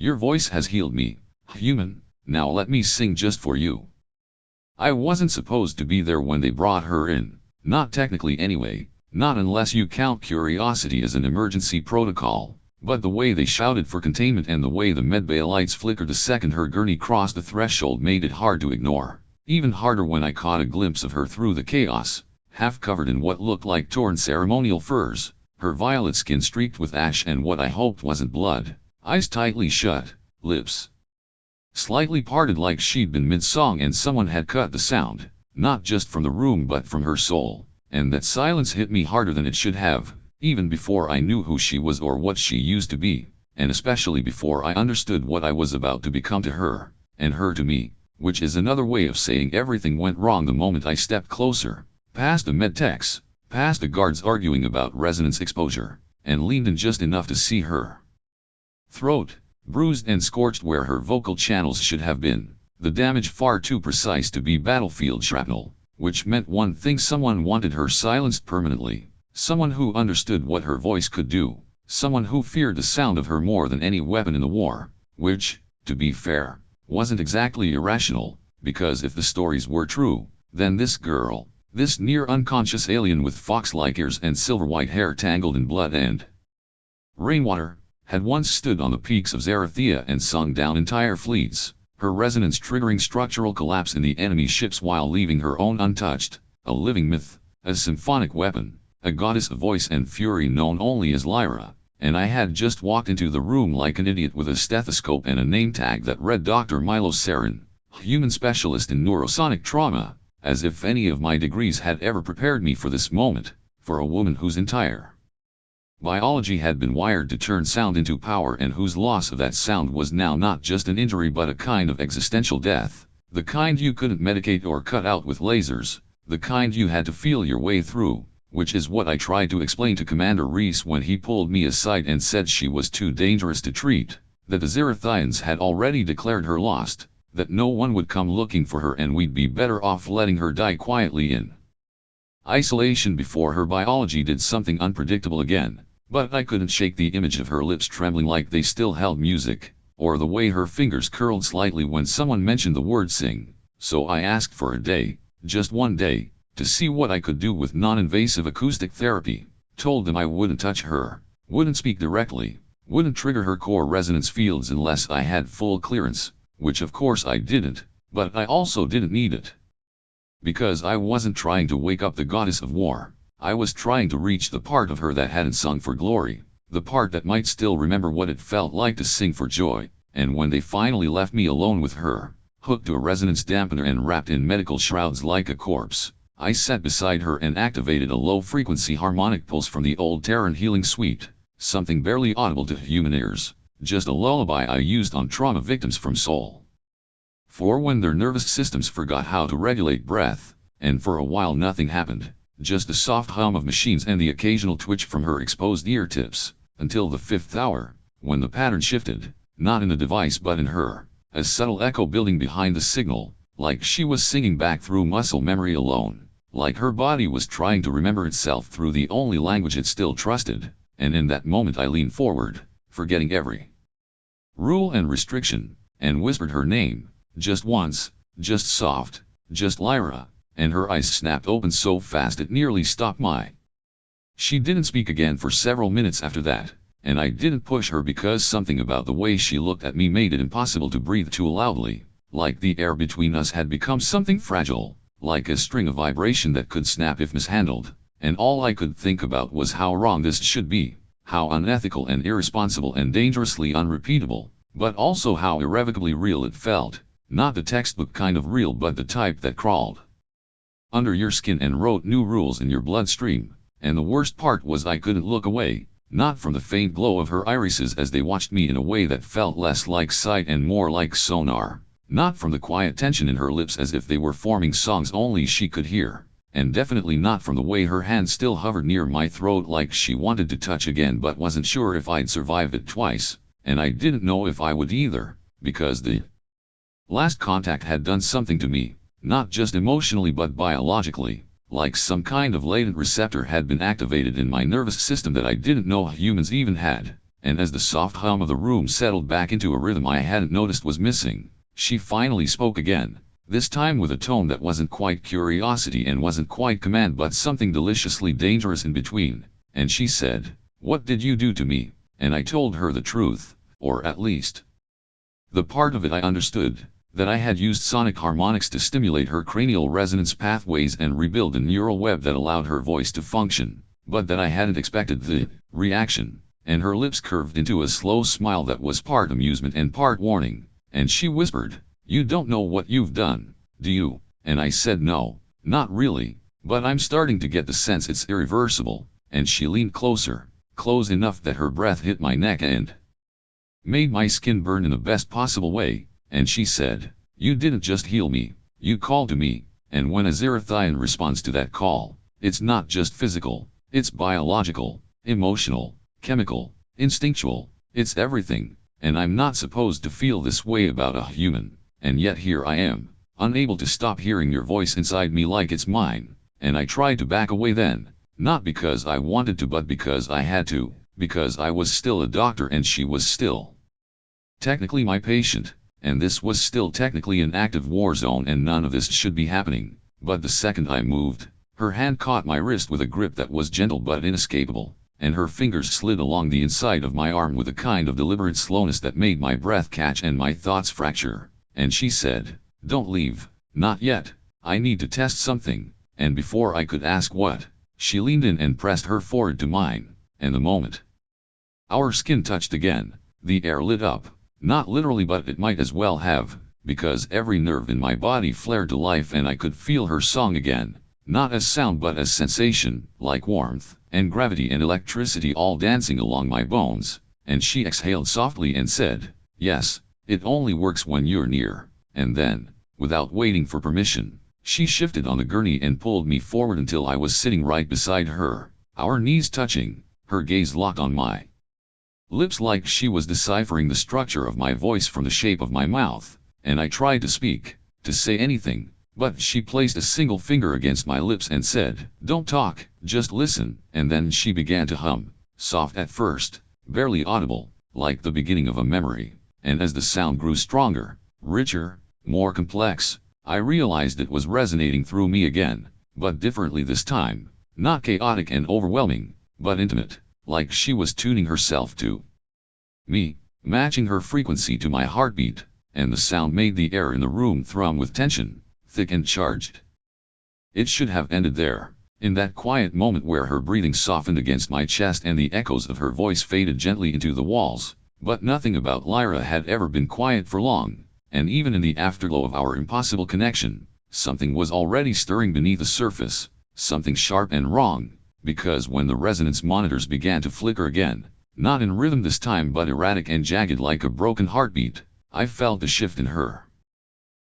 Your voice has healed me, human, now let me sing just for you. I wasn't supposed to be there when they brought her in, not technically anyway, not unless you count curiosity as an emergency protocol, but the way they shouted for containment and the way the medbay lights flickered the second her gurney crossed the threshold made it hard to ignore, even harder when I caught a glimpse of her through the chaos, half covered in what looked like torn ceremonial furs, her violet skin streaked with ash and what I hoped wasn't blood, eyes tightly shut, lips slightly parted like she'd been mid-song and someone had cut the sound, not just from the room but from her soul, and that silence hit me harder than it should have, even before I knew who she was or what she used to be, and especially before I understood what I was about to become to her, and her to me, which is another way of saying everything went wrong the moment I stepped closer, past the medtechs, past the guards arguing about resonance exposure, and leaned in just enough to see her throat, bruised and scorched where her vocal channels should have been, the damage far too precise to be battlefield shrapnel, which meant one thing: someone wanted her silenced permanently, someone who understood what her voice could do, someone who feared the sound of her more than any weapon in the war, which, to be fair, wasn't exactly irrational, because if the stories were true, then this girl, this near unconscious alien with fox-like ears and silver-white hair tangled in blood and rainwater, had once stood on the peaks of Zarathea and sung down entire fleets, her resonance triggering structural collapse in the enemy ships while leaving her own untouched, a living myth, a symphonic weapon, a goddess of voice and fury known only as Lyra, and I had just walked into the room like an idiot with a stethoscope and a name tag that read Dr. Milo Sarin, human specialist in neurosonic trauma, as if any of my degrees had ever prepared me for this moment, for a woman whose entire biology had been wired to turn sound into power and whose loss of that sound was now not just an injury but a kind of existential death, the kind you couldn't medicate or cut out with lasers, the kind you had to feel your way through, which is what I tried to explain to Commander Reese when he pulled me aside and said she was too dangerous to treat, that the Zarathians had already declared her lost, that no one would come looking for her and we'd be better off letting her die quietly in isolation before her biology did something unpredictable again. But I couldn't shake the image of her lips trembling like they still held music, or the way her fingers curled slightly when someone mentioned the word sing, so I asked for a day, just one day, to see what I could do with non-invasive acoustic therapy, told them I wouldn't touch her, wouldn't speak directly, wouldn't trigger her core resonance fields unless I had full clearance, which of course I didn't, but I also didn't need it. Because I wasn't trying to wake up the goddess of war. I was trying to reach the part of her that hadn't sung for glory, the part that might still remember what it felt like to sing for joy, and when they finally left me alone with her, hooked to a resonance dampener and wrapped in medical shrouds like a corpse, I sat beside her and activated a low-frequency harmonic pulse from the old Terran healing suite, something barely audible to human ears, just a lullaby I used on trauma victims from Seoul. For when their nervous systems forgot how to regulate breath, and for a while nothing happened. Just a soft hum of machines and the occasional twitch from her exposed ear tips, until the 5th hour, when the pattern shifted, not in the device but in her, a subtle echo building behind the signal, like she was singing back through muscle memory alone, like her body was trying to remember itself through the only language it still trusted, and in that moment I leaned forward, forgetting every rule and restriction, and whispered her name, just once, just soft, just Lyra. And her eyes snapped open so fast it nearly stopped my. She didn't speak again for several minutes after that, and I didn't push her because something about the way she looked at me made it impossible to breathe too loudly, like the air between us had become something fragile, like a string of vibration that could snap if mishandled, and all I could think about was how wrong this should be, how unethical and irresponsible and dangerously unrepeatable, but also how irrevocably real it felt, not the textbook kind of real but the type that crawled under your skin and wrote new rules in your bloodstream, and the worst part was I couldn't look away, not from the faint glow of her irises as they watched me in a way that felt less like sight and more like sonar, not from the quiet tension in her lips as if they were forming songs only she could hear, and definitely not from the way her hand still hovered near my throat like she wanted to touch again but wasn't sure if I'd survive it twice, and I didn't know if I would either, because the last contact had done something to me. Not just emotionally but biologically, like some kind of latent receptor had been activated in my nervous system that I didn't know humans even had, and as the soft hum of the room settled back into a rhythm I hadn't noticed was missing, she finally spoke again, this time with a tone that wasn't quite curiosity and wasn't quite command but something deliciously dangerous in between, and she said, "What did you do to me?" And I told her the truth, or at least the part of it I understood, that I had used sonic harmonics to stimulate her cranial resonance pathways and rebuild a neural web that allowed her voice to function, but that I hadn't expected the reaction, and her lips curved into a slow smile that was part amusement and part warning, and she whispered, "You don't know what you've done, do you?" And I said no, not really, but I'm starting to get the sense it's irreversible, and she leaned closer, close enough that her breath hit my neck and made my skin burn in the best possible way, and she said, "You didn't just heal me, you called to me," and when a Zerathian responds to that call, it's not just physical, it's biological, emotional, chemical, instinctual, it's everything, and I'm not supposed to feel this way about a human, and yet here I am, unable to stop hearing your voice inside me like it's mine, and I tried to back away then, not because I wanted to but because I had to, because I was still a doctor and she was still technically my patient, and this was still technically an active war zone and none of this should be happening, but the second I moved, her hand caught my wrist with a grip that was gentle but inescapable, and her fingers slid along the inside of my arm with a kind of deliberate slowness that made my breath catch and my thoughts fracture, and she said, "Don't leave, not yet, I need to test something," and before I could ask what, she leaned in and pressed her forehead to mine, and the moment our skin touched again, the air lit up. Not literally but it might as well have, because every nerve in my body flared to life and I could feel her song again, not as sound but as sensation, like warmth, and gravity and electricity all dancing along my bones, and she exhaled softly and said, "Yes, it only works when you're near," and then, without waiting for permission, she shifted on the gurney and pulled me forward until I was sitting right beside her, our knees touching, her gaze locked on my lips like she was deciphering the structure of my voice from the shape of my mouth, and I tried to speak, to say anything, but she placed a single finger against my lips and said, "Don't talk, just listen," and then she began to hum, soft at first, barely audible, like the beginning of a memory, and as the sound grew stronger, richer, more complex, I realized it was resonating through me again, but differently this time, not chaotic and overwhelming, but intimate, like she was tuning herself to me, matching her frequency to my heartbeat, and the sound made the air in the room thrum with tension, thick and charged. It should have ended there, in that quiet moment where her breathing softened against my chest and the echoes of her voice faded gently into the walls, but nothing about Lyra had ever been quiet for long, and even in the afterglow of our impossible connection, something was already stirring beneath the surface, something sharp and wrong. Because when the resonance monitors began to flicker again, not in rhythm this time but erratic and jagged like a broken heartbeat, I felt a shift in her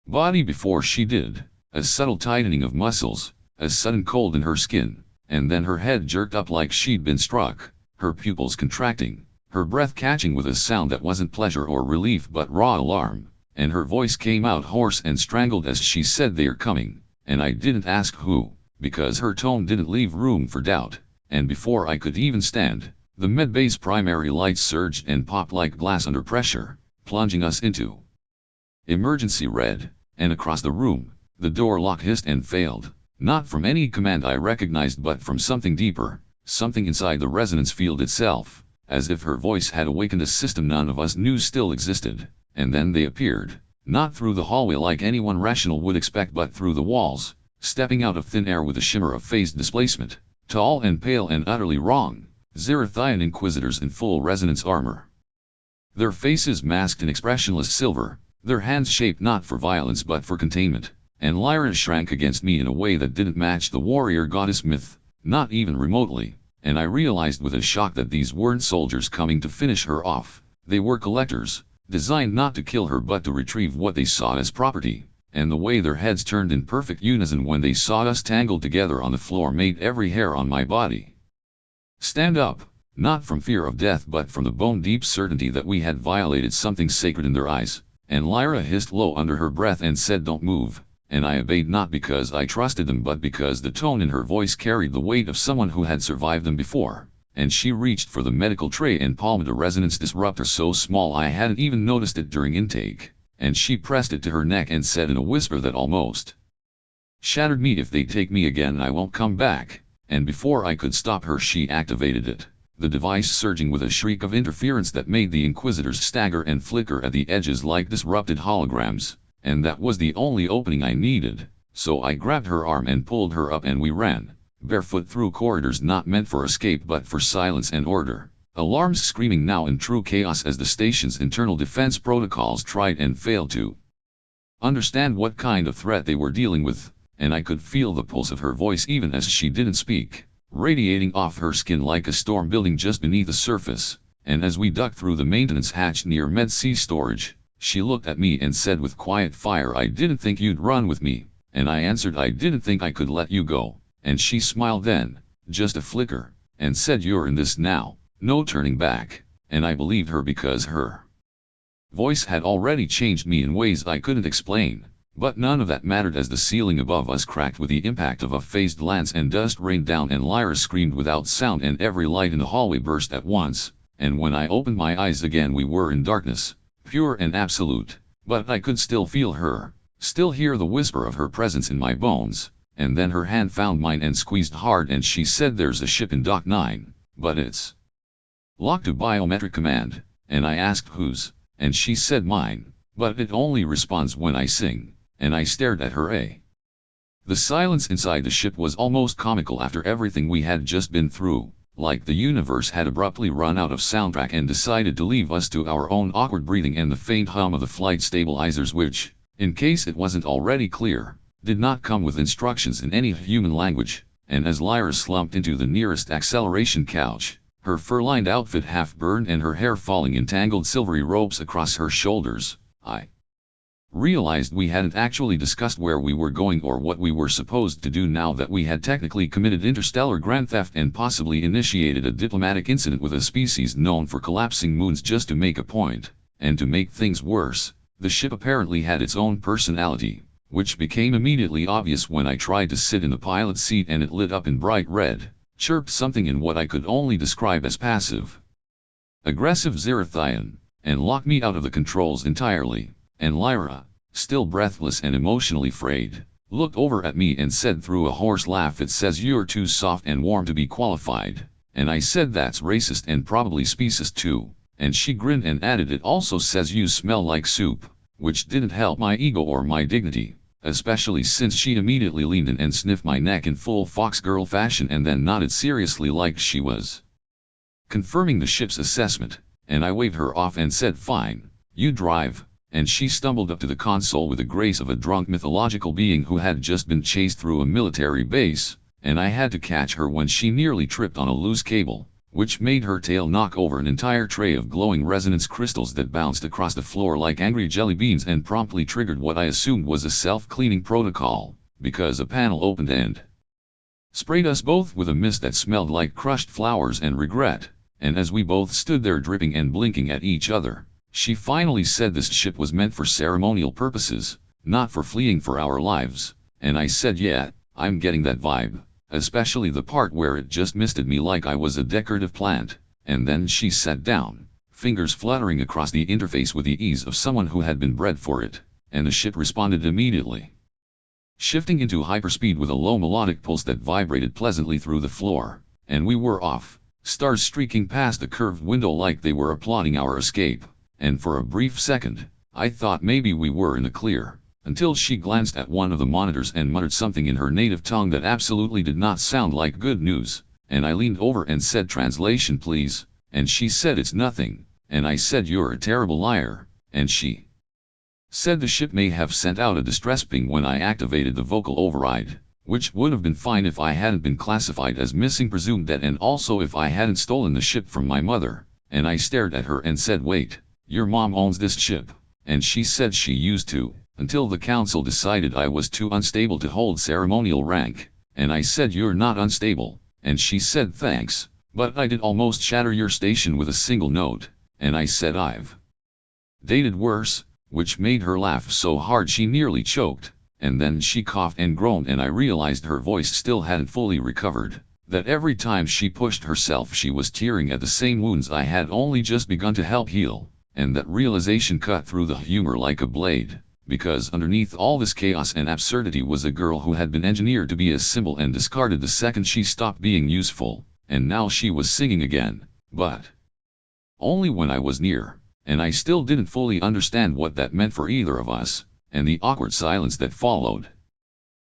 body before she did, a subtle tightening of muscles, a sudden cold in her skin, and then her head jerked up like she'd been struck, her pupils contracting, her breath catching with a sound that wasn't pleasure or relief but raw alarm, and her voice came out hoarse and strangled as she said, "They're coming," and I didn't ask who, because her tone didn't leave room for doubt, and before I could even stand, the medbay's primary lights surged and popped like glass under pressure, plunging us into emergency red, and across the room, the door lock hissed and failed, not from any command I recognized but from something deeper, something inside the resonance field itself, as if her voice had awakened a system none of us knew still existed, and then they appeared, not through the hallway like anyone rational would expect but through the walls, stepping out of thin air with a shimmer of phased displacement, tall and pale and utterly wrong, Zerathian inquisitors in full resonance armor. Their faces masked in expressionless silver, their hands shaped not for violence but for containment, and Lyra shrank against me in a way that didn't match the warrior goddess myth, not even remotely, and I realized with a shock that these weren't soldiers coming to finish her off, they were collectors, designed not to kill her but to retrieve what they saw as property. And the way their heads turned in perfect unison when they saw us tangled together on the floor made every hair on my body stand up, not from fear of death but from the bone-deep certainty that we had violated something sacred in their eyes, and Lyra hissed low under her breath and said, "Don't move," and I obeyed not because I trusted them but because the tone in her voice carried the weight of someone who had survived them before, and she reached for the medical tray and palmed a resonance disruptor so small I hadn't even noticed it during intake, and she pressed it to her neck and said in a whisper that almost shattered me, "If they take me again I won't come back," and before I could stop her she activated it, the device surging with a shriek of interference that made the Inquisitors stagger and flicker at the edges like disrupted holograms, and that was the only opening I needed, so I grabbed her arm and pulled her up and we ran, barefoot through corridors not meant for escape but for silence and order, alarms screaming now in true chaos as the station's internal defense protocols tried and failed to understand what kind of threat they were dealing with, and I could feel the pulse of her voice even as she didn't speak, radiating off her skin like a storm building just beneath the surface, and as we ducked through the maintenance hatch near Med-C storage, she looked at me and said with quiet fire, "I didn't think you'd run with me," and I answered, "I didn't think I could let you go," and she smiled then, just a flicker, and said, "You're in this now, no turning back," and I believed her because her voice had already changed me in ways I couldn't explain. But none of that mattered as the ceiling above us cracked with the impact of a phased lance and dust rained down and Lyra screamed without sound and every light in the hallway burst at once, and when I opened my eyes again we were in darkness, pure and absolute, but I could still feel her, still hear the whisper of her presence in my bones, and then her hand found mine and squeezed hard and she said, "There's a ship in Dock 9, but it's locked to biometric command," and I asked whose, and she said mine, "but it only responds when I sing." And I stared at her. The silence inside the ship was almost comical after everything we had just been through, like the universe had abruptly run out of soundtrack and decided to leave us to our own awkward breathing and the faint hum of the flight stabilizers which, in case it wasn't already clear, did not come with instructions in any human language, and as Lyra slumped into the nearest acceleration couch, her fur-lined outfit half burned and her hair falling in tangled silvery ropes across her shoulders, I realized we hadn't actually discussed where we were going or what we were supposed to do now that we had technically committed interstellar grand theft and possibly initiated a diplomatic incident with a species known for collapsing moons just to make a point, and to make things worse, the ship apparently had its own personality, which became immediately obvious when I tried to sit in the pilot seat and it lit up in bright red, chirped something in what I could only describe as passive aggressive Zerathian, and locked me out of the controls entirely. And Lyra, still breathless and emotionally frayed, looked over at me and said through a hoarse laugh, "It says you're too soft and warm to be qualified," and I said, "That's racist and probably speciest too," and she grinned and added, "It also says you smell like soup," which didn't help my ego or my dignity, especially since she immediately leaned in and sniffed my neck in full fox girl fashion and then nodded seriously like she was confirming the ship's assessment, and I waved her off and said, "Fine, you drive," and she stumbled up to the console with the grace of a drunk mythological being who had just been chased through a military base, and I had to catch her when she nearly tripped on a loose cable, which made her tail knock over an entire tray of glowing resonance crystals that bounced across the floor like angry jelly beans and promptly triggered what I assumed was a self-cleaning protocol, because a panel opened and sprayed us both with a mist that smelled like crushed flowers and regret, and as we both stood there dripping and blinking at each other, she finally said this ship was meant for ceremonial purposes, not for fleeing for our lives, and I said, "Yeah, I'm getting that vibe, especially the part where it just misted me like I was a decorative plant," and then she sat down, fingers fluttering across the interface with the ease of someone who had been bred for it, and the ship responded immediately, shifting into hyperspeed with a low melodic pulse that vibrated pleasantly through the floor, and we were off, stars streaking past the curved window like they were applauding our escape. And for a brief second, I thought maybe we were in the clear, until she glanced at one of the monitors and muttered something in her native tongue that absolutely did not sound like good news, and I leaned over and said, "Translation please," and she said, "It's nothing," and I said, "You're a terrible liar," and she said the ship may have sent out a distress ping when I activated the vocal override, which would have been fine if I hadn't been classified as missing presumed dead and also if I hadn't stolen the ship from my mother, and I stared at her and said, "Wait. Your mom owns this ship," and she said she used to, until the council decided I was too unstable to hold ceremonial rank, and I said, "You're not unstable," and she said, "Thanks, but I did almost shatter your station with a single note," and I said, "I've dated worse," which made her laugh so hard she nearly choked, and then she coughed and groaned and I realized her voice still hadn't fully recovered, that every time she pushed herself she was tearing at the same wounds I had only just begun to help heal, and that realization cut through the humor like a blade, because underneath all this chaos and absurdity was a girl who had been engineered to be a symbol and discarded the second she stopped being useful, and now she was singing again, but only when I was near, and I still didn't fully understand what that meant for either of us, and the awkward silence that followed.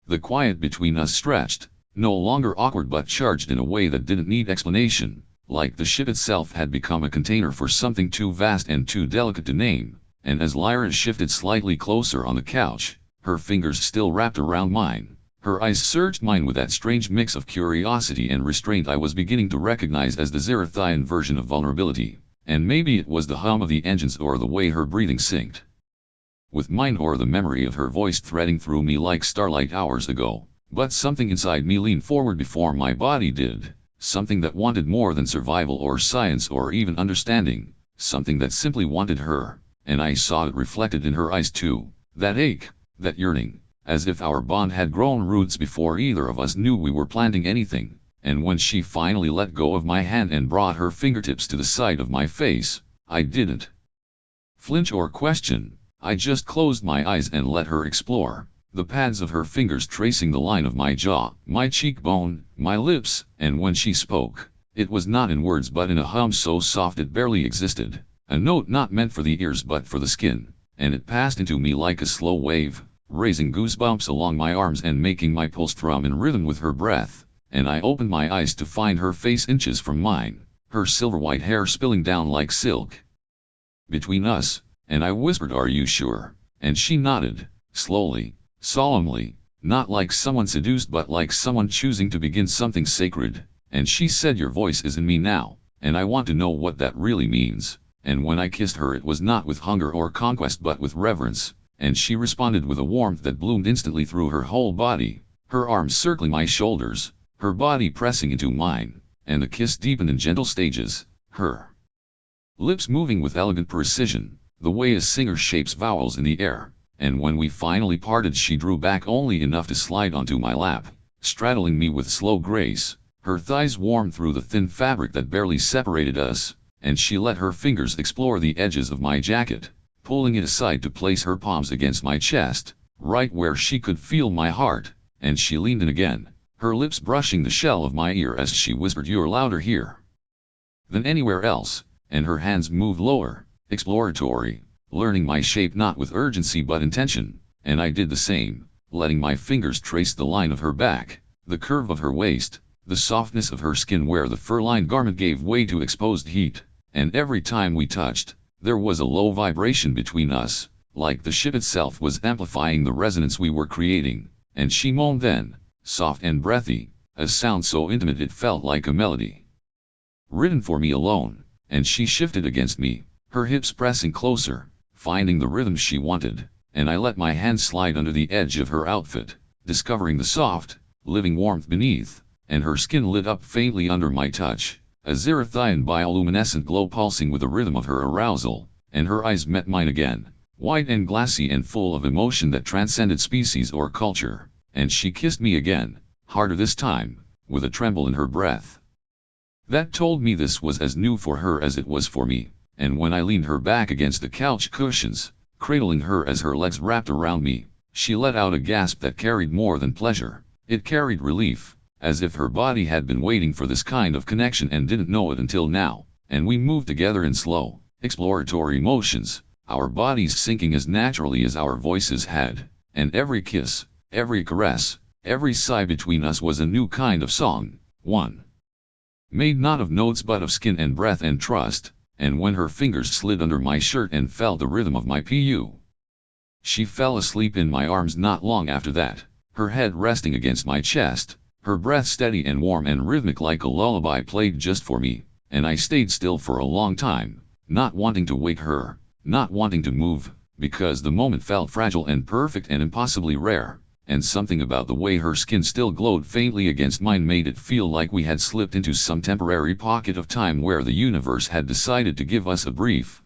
The quiet between us stretched, no longer awkward but charged in a way that didn't need explanation, like the ship itself had become a container for something too vast and too delicate to name, and as Lyra shifted slightly closer on the couch, her fingers still wrapped around mine, her eyes searched mine with that strange mix of curiosity and restraint I was beginning to recognize as the Xerithian version of vulnerability, and maybe it was the hum of the engines or the way her breathing synced with mine or the memory of her voice threading through me like starlight hours ago, but something inside me leaned forward before my body did, something that wanted more than survival or science or even understanding, something that simply wanted her, and I saw it reflected in her eyes too, that ache, that yearning, as if our bond had grown roots before either of us knew we were planting anything, and when she finally let go of my hand and brought her fingertips to the side of my face, I didn't flinch or question. I just closed my eyes and let her explore, the pads of her fingers tracing the line of my jaw, my cheekbone, my lips, and when she spoke, it was not in words but in a hum so soft it barely existed, a note not meant for the ears but for the skin, and it passed into me like a slow wave, raising goosebumps along my arms and making my pulse drum in rhythm with her breath, and I opened my eyes to find her face inches from mine, her silver-white hair spilling down like silk between us, and I whispered, "Are you sure?" And she nodded, slowly, solemnly, not like someone seduced but like someone choosing to begin something sacred, and she said, "Your voice is in me now, and I want to know what that really means." And when I kissed her it was not with hunger or conquest but with reverence, and she responded with a warmth that bloomed instantly through her whole body, her arms circling my shoulders, her body pressing into mine, and the kiss deepened in gentle stages, her lips moving with elegant precision, the way a singer shapes vowels in the air, and when we finally parted she drew back only enough to slide onto my lap, straddling me with slow grace, her thighs warm through the thin fabric that barely separated us, and she let her fingers explore the edges of my jacket, pulling it aside to place her palms against my chest, right where she could feel my heart, and she leaned in again, her lips brushing the shell of my ear as she whispered, "You're louder here than anywhere else," and her hands moved lower, exploratory, learning my shape not with urgency but intention, and I did the same, letting my fingers trace the line of her back, the curve of her waist, the softness of her skin where the fur-lined garment gave way to exposed heat, and every time we touched, there was a low vibration between us, like the ship itself was amplifying the resonance we were creating, and she moaned then, soft and breathy, a sound so intimate it felt like a melody written for me alone, and she shifted against me, her hips pressing closer, finding the rhythm she wanted, and I let my hand slide under the edge of her outfit, discovering the soft, living warmth beneath, and her skin lit up faintly under my touch, a Xerithian bioluminescent glow pulsing with the rhythm of her arousal, and her eyes met mine again, white and glassy and full of emotion that transcended species or culture, and she kissed me again, harder this time, with a tremble in her breath that told me this was as new for her as it was for me. And when I leaned her back against the couch cushions, cradling her as her legs wrapped around me, she let out a gasp that carried more than pleasure, it carried relief, as if her body had been waiting for this kind of connection and didn't know it until now, and we moved together in slow, exploratory motions, our bodies syncing as naturally as our voices had, and every kiss, every caress, every sigh between us was a new kind of song, one made not of notes but of skin and breath and trust. And when her fingers slid under my shirt and felt the rhythm of my pu, she fell asleep in my arms not long after that, her head resting against my chest, her breath steady and warm and rhythmic like a lullaby played just for me, and I stayed still for a long time, not wanting to wake her, not wanting to move, because the moment felt fragile and perfect and impossibly rare, and something about the way her skin still glowed faintly against mine made it feel like we had slipped into some temporary pocket of time where the universe had decided to give us a brief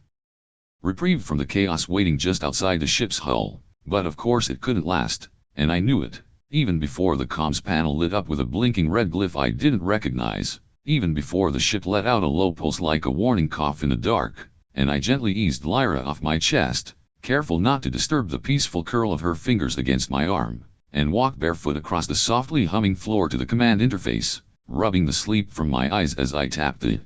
reprieve from the chaos waiting just outside the ship's hull, but of course it couldn't last, and I knew it. even before the comms panel lit up with a blinking red glyph I didn't recognize, even before the ship let out a low pulse like a warning cough in the dark, and I gently eased Lyra off my chest, careful not to disturb the peaceful curl of her fingers against my arm, and walked barefoot across the softly humming floor to the command interface, rubbing the sleep from my eyes as I tapped the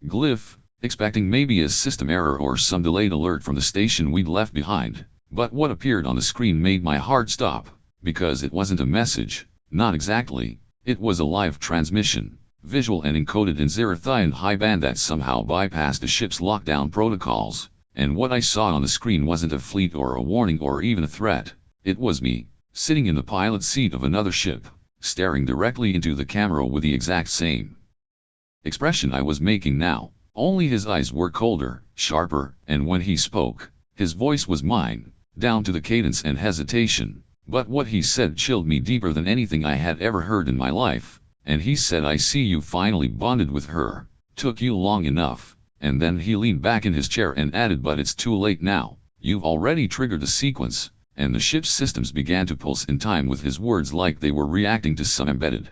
glyph, expecting maybe a system error or some delayed alert from the station we'd left behind. But what appeared on the screen made my heart stop, because it wasn't a message, not exactly. It was a live transmission, visual and encoded in Xerithian high band that somehow bypassed the ship's lockdown protocols, and what I saw on the screen wasn't a fleet or a warning or even a threat. It was me, sitting in the pilot seat of another ship, staring directly into the camera with the exact same expression I was making now, only his eyes were colder, sharper, and when he spoke, his voice was mine, down to the cadence and hesitation, but what he said chilled me deeper than anything I had ever heard in my life, and he said, "I see you finally bonded with her, took you long enough," and then he leaned back in his chair and added, "But it's too late now, you've already triggered the sequence," and the ship's systems began to pulse in time with his words like they were reacting to some embedded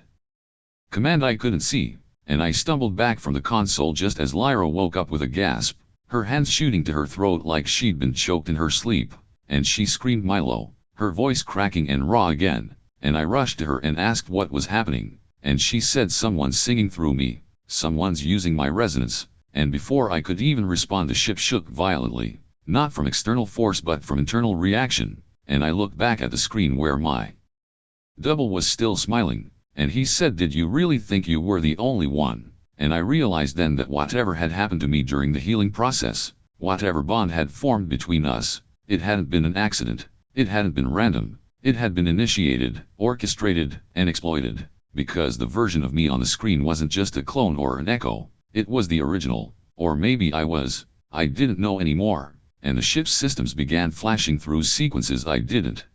command I couldn't see, and I stumbled back from the console just as Lyra woke up with a gasp, her hands shooting to her throat like she'd been choked in her sleep. And she screamed Milo, her voice cracking and raw again, and I rushed to her and asked what was happening, and she said, "Someone's singing through me, someone's using my resonance," and before I could even respond the ship shook violently, not from external force but from internal reaction, and I looked back at the screen where my double was still smiling, and he said, "Did you really think you were the only one?" And I realized then that whatever had happened to me during the healing process, whatever bond had formed between us, it hadn't been an accident, it hadn't been random, it had been initiated, orchestrated, and exploited, because the version of me on the screen wasn't just a clone or an echo, it was the original, or maybe I didn't know anymore, and the ship's systems began flashing through sequences I didn't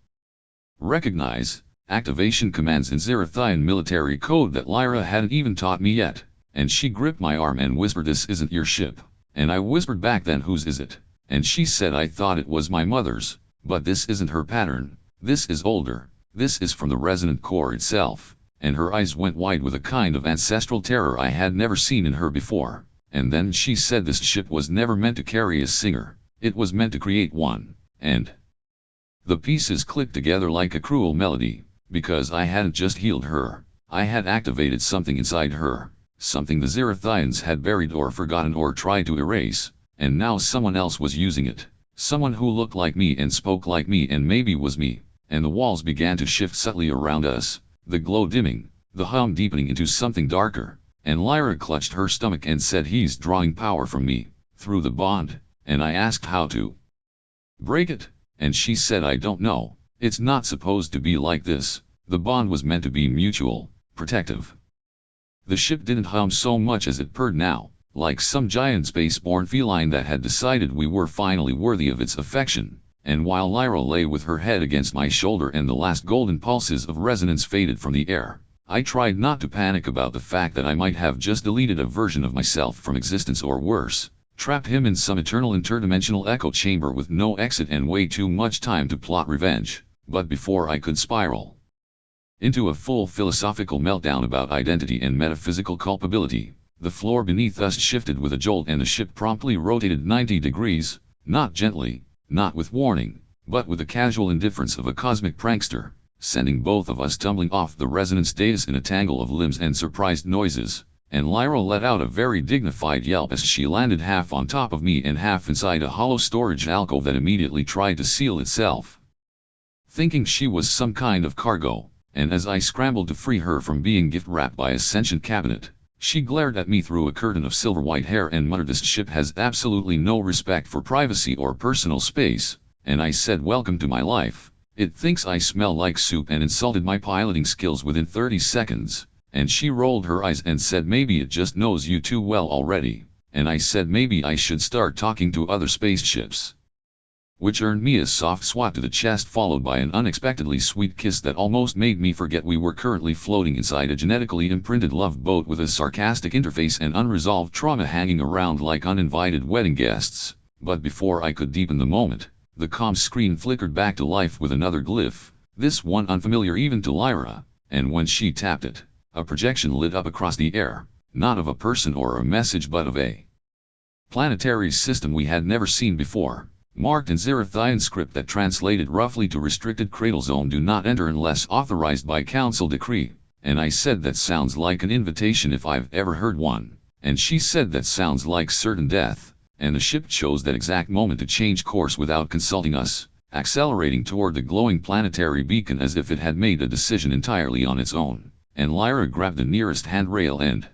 recognize, activation commands in Xerithian military code that Lyra hadn't even taught me yet, and she gripped my arm and whispered, "This isn't your ship," and I whispered back, "Then whose is it?" And she said, "I thought it was my mother's, but this isn't her pattern, this is older, this is from the resonant core itself," and her eyes went wide with a kind of ancestral terror I had never seen in her before, and then she said, "This ship was never meant to carry a singer, it was meant to create one," and the pieces clicked together like a cruel melody, because I hadn't just healed her, I had activated something inside her, something the Xerithians had buried or forgotten or tried to erase. And now someone else was using it, someone who looked like me and spoke like me and maybe was me, and the walls began to shift subtly around us, the glow dimming, the hum deepening into something darker, and Lyra clutched her stomach and said, "He's drawing power from me, through the bond," and I asked how to break it, and she said, "I don't know, it's not supposed to be like this, the bond was meant to be mutual, protective." The ship didn't hum so much as it purred now, like some giant space-born feline that had decided we were finally worthy of its affection, and while Lyra lay with her head against my shoulder and the last golden pulses of resonance faded from the air, I tried not to panic about the fact that I might have just deleted a version of myself from existence, or worse, trapped him in some eternal interdimensional echo chamber with no exit and way too much time to plot revenge. But before I could spiral into a full philosophical meltdown about identity and metaphysical culpability, the floor beneath us shifted with a jolt and the ship promptly rotated 90 degrees, not gently, not with warning, but with the casual indifference of a cosmic prankster, sending both of us tumbling off the resonance dais in a tangle of limbs and surprised noises, and Lyra let out a very dignified yelp as she landed half on top of me and half inside a hollow storage alcove that immediately tried to seal itself, thinking she was some kind of cargo, and as I scrambled to free her from being gift-wrapped by a sentient cabinet, she glared at me through a curtain of silver-white hair and muttered, "This ship has absolutely no respect for privacy or personal space," and I said, "Welcome to my life. It thinks I smell like soup," and insulted my piloting skills within 30 seconds, and she rolled her eyes and said, "Maybe it just knows you too well already," and I said maybe I should start talking to other spaceships, which earned me a soft swat to the chest followed by an unexpectedly sweet kiss that almost made me forget we were currently floating inside a genetically imprinted love boat with a sarcastic interface and unresolved trauma hanging around like uninvited wedding guests. But before I could deepen the moment, the comm screen flickered back to life with another glyph, This one unfamiliar even to Lyra, and when she tapped it, a projection lit up across the air, not of a person or a message but of a planetary system we had never seen before, marked in Zarathian script that translated roughly to restricted cradle zone, do not enter unless authorized by council decree, and I said that sounds like an invitation if I've ever heard one, and she said that sounds like certain death, and the ship chose that exact moment to change course without consulting us, accelerating toward the glowing planetary beacon as if it had made a decision entirely on its own, and Lyra grabbed the nearest handrail and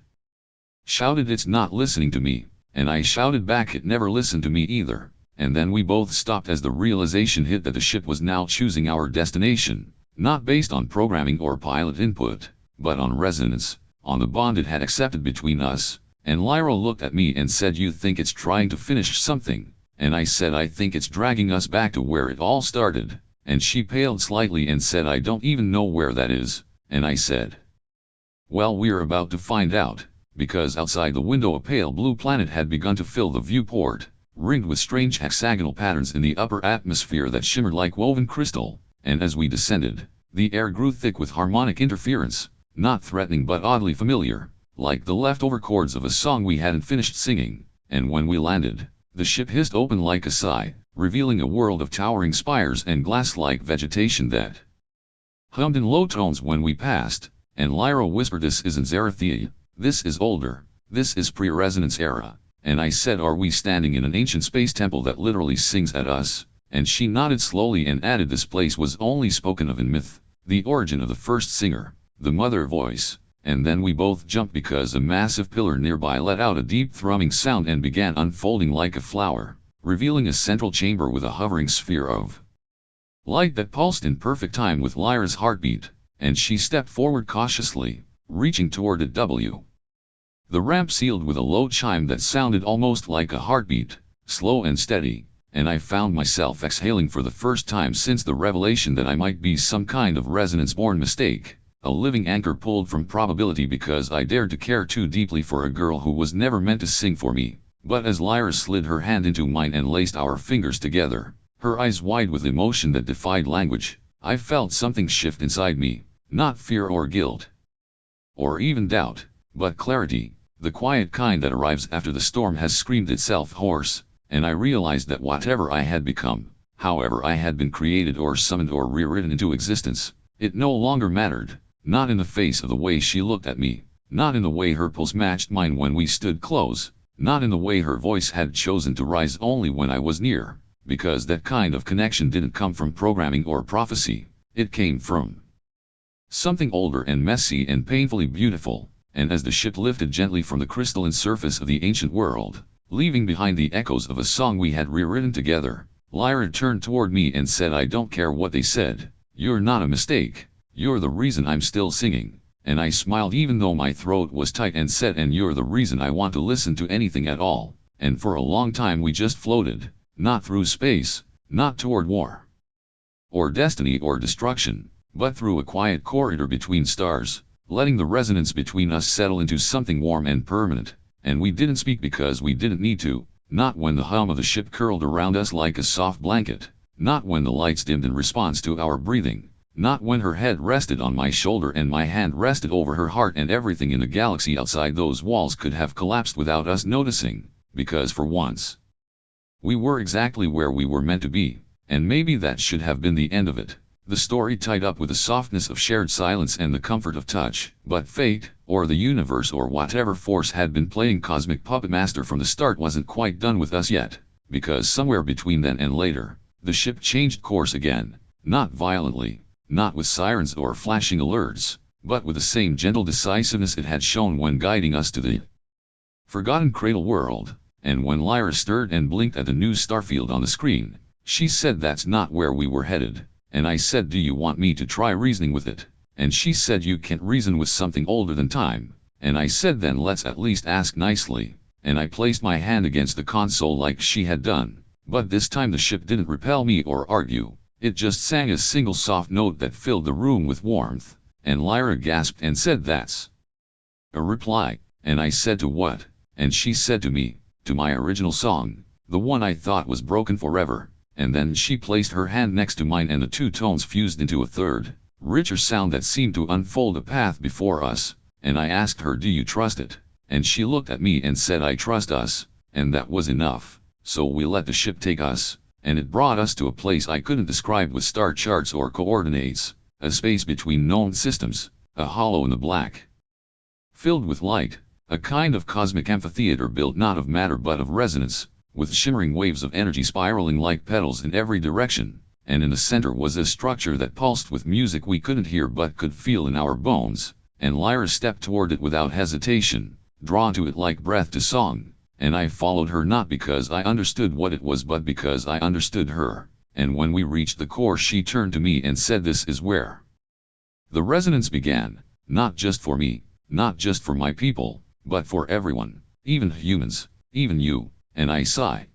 shouted, "It's not listening to me," and I shouted back, "It never listened to me either," and then we both stopped as the realization hit that the ship was now choosing our destination, not based on programming or pilot input, but on resonance, on the bond it had accepted between us, and Lyra looked at me and said, "You think it's trying to finish something?" And I said, "I think it's dragging us back to where it all started," and she paled slightly and said, "I don't even know where that is," and I said, "Well, we're about to find out," because outside the window a pale blue planet had begun to fill the viewport, ringed with strange hexagonal patterns in the upper atmosphere that shimmered like woven crystal, and as we descended, the air grew thick with harmonic interference, not threatening but oddly familiar, like the leftover chords of a song we hadn't finished singing, and when we landed, the ship hissed open like a sigh, revealing a world of towering spires and glass-like vegetation that hummed in low tones when we passed, and Lyra whispered, "This isn't Zarathia, this is older, this is pre-resonance era," and I said, "Are we standing in an ancient space temple that literally sings at us?" And she nodded slowly and added, "This place was only spoken of in myth, the origin of the first singer, the mother voice," and then we both jumped because a massive pillar nearby let out a deep thrumming sound and began unfolding like a flower, revealing a central chamber with a hovering sphere of light that pulsed in perfect time with Lyra's heartbeat, and she stepped forward cautiously, reaching toward it. The ramp sealed with a low chime that sounded almost like a heartbeat, slow and steady, and I found myself exhaling for the first time since the revelation that I might be some kind of resonance-born mistake, a living anchor pulled from probability because I dared to care too deeply for a girl who was never meant to sing for me. But as Lyra slid her hand into mine and laced our fingers together, her eyes wide with emotion that defied language, I felt something shift inside me, not fear or guilt, or even doubt, but clarity, the quiet kind that arrives after the storm has screamed itself hoarse, and I realized that whatever I had become, however I had been created or summoned or rewritten into existence, it no longer mattered, not in the face of the way she looked at me, not in the way her pulse matched mine when we stood close, not in the way her voice had chosen to rise only when I was near, because that kind of connection didn't come from programming or prophecy, it came from something older and messy and painfully beautiful, and as the ship lifted gently from the crystalline surface of the ancient world, leaving behind the echoes of a song we had rewritten together, Lyra turned toward me and said, "I don't care what they said, you're not a mistake, you're the reason I'm still singing," and I smiled even though my throat was tight and said, "And you're the reason I want to listen to anything at all," and for a long time we just floated, not through space, not toward war, or destiny or destruction, but through a quiet corridor between stars, letting the resonance between us settle into something warm and permanent, and we didn't speak because we didn't need to, not when the hum of the ship curled around us like a soft blanket, not when the lights dimmed in response to our breathing, not when her head rested on my shoulder and my hand rested over her heart and everything in the galaxy outside those walls could have collapsed without us noticing, because for once, we were exactly where we were meant to be, and maybe that should have been the end of it. The story tied up with the softness of shared silence and the comfort of touch, but fate, or the universe or whatever force had been playing cosmic puppet master from the start wasn't quite done with us yet, because somewhere between then and later, the ship changed course again, not violently, not with sirens or flashing alerts, but with the same gentle decisiveness it had shown when guiding us to the forgotten cradle world, and when Lyra stirred and blinked at the new starfield on the screen, she said, "That's not where we were headed," and I said, "Do you want me to try reasoning with it?" And she said, "You can't reason with something older than time," and I said, "Then let's at least ask nicely," and I placed my hand against the console like she had done, but this time the ship didn't repel me or argue. It just sang a single soft note that filled the room with warmth, and Lyra gasped and said, "That's a reply," and I said, "To what?" And she said, "To me, to my original song, the one I thought was broken forever, and then she placed her hand next to mine and the two tones fused into a third, richer sound that seemed to unfold a path before us, and I asked her, "Do you trust it?" And she looked at me and said, "I trust us," and that was enough. So we let the ship take us, and it brought us to a place I couldn't describe with star charts or coordinates, a space between known systems, a hollow in the black, filled with light, a kind of cosmic amphitheater built not of matter but of resonance, with shimmering waves of energy spiraling like petals in every direction, and in the center was a structure that pulsed with music we couldn't hear but could feel in our bones, and Lyra stepped toward it without hesitation, drawn to it like breath to song, and I followed her not because I understood what it was but because I understood her, and when we reached the core she turned to me and said, "This is where the resonance began, not just for me, not just for my people, but for everyone, even humans, even you," and I sighed.